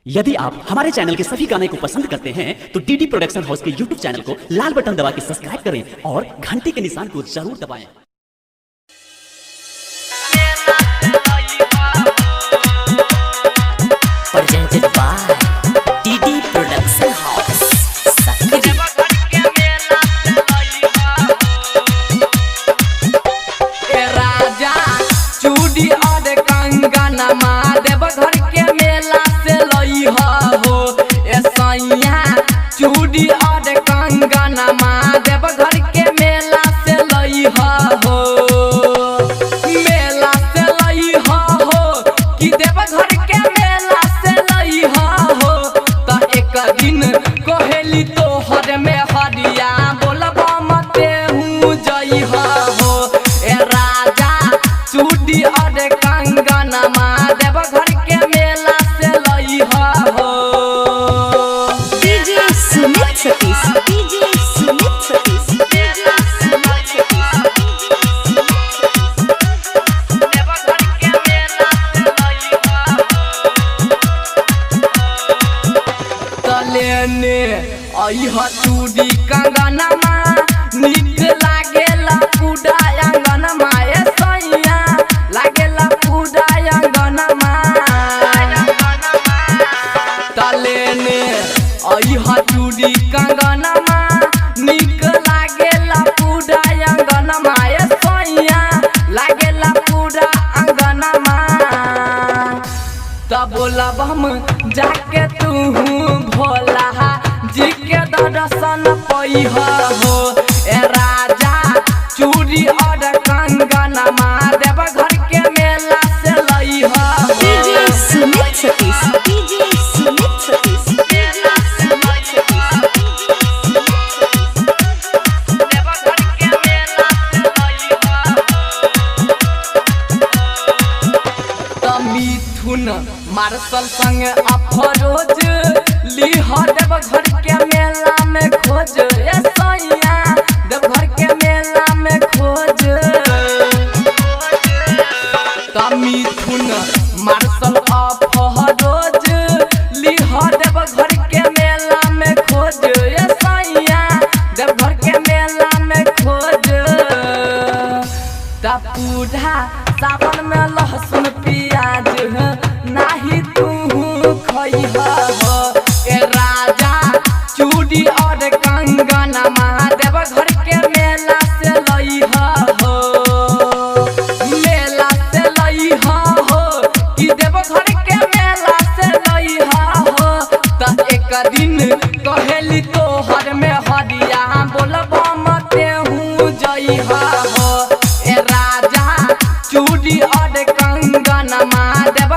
यदि आप हमारे चैनल के सभी गाने को पसंद करते हैं तो डीडी प्रोडक्शन हाउस के यूट्यूब चैनल को लाल बटन दबा के सब्सक्राइब करें और घंटी के निशान को जरूर दबाएं। Presented by DD production house. राजा चूड़ी और कंगन देव घर के मेला से लई हो ए सैया चूड़ी और कंगन देव घर के मेला से लई हो मेला से लई हो कि देव घर के मेला से लई हो तो एक दिन कोहेली तोहर में हरिया बोलबा मते हूँ जई हो ए राजा चूड़ी और कंगन देव घर के मेला से लई हो। DJ Sumit Satish, DJ Sumit Satish, DJ Sumit Satish, Deoghar के मेला से लई तलेने अइह चूड़ी कंगन नीक लागेला पूरा अंगन ए सैया लागेला पूरा अंगन तलेने अइह चूड़ी कंगन नीक लागेला पूरा अंगन ए सैया लागेला पूरा अंगन तब बोलब हम जाके तू भोला जी के दर्शन पैह हो ए राजा चूड़ी और कंगन देव घर के मेला से लई हो। DJ Sumit Satish, DJ Sumit Satish, DJ Sumit Deoghar के मेला से लई हो मिथुन मार्शल संग अफरोज लीह देव घर के मेला में खोज ए सैया देव घर के मेला में खोज मिथुन मार्शल अफरोज लीह देव घर के मेला में खोज ए सैया देव घर के मेला में खोज पूरा सावन में लहसुन प्याज नाही तू खइह हो ए राजा चूड़ी और कंगन देव घर के मेला से लई हो मेला से लई हो कि देव घर के मेला से लई हो त एक दिन कहेली तोहर में हरिया बोलबा मते हूँ जई हो ए राजा चूड़ी और कंगन देव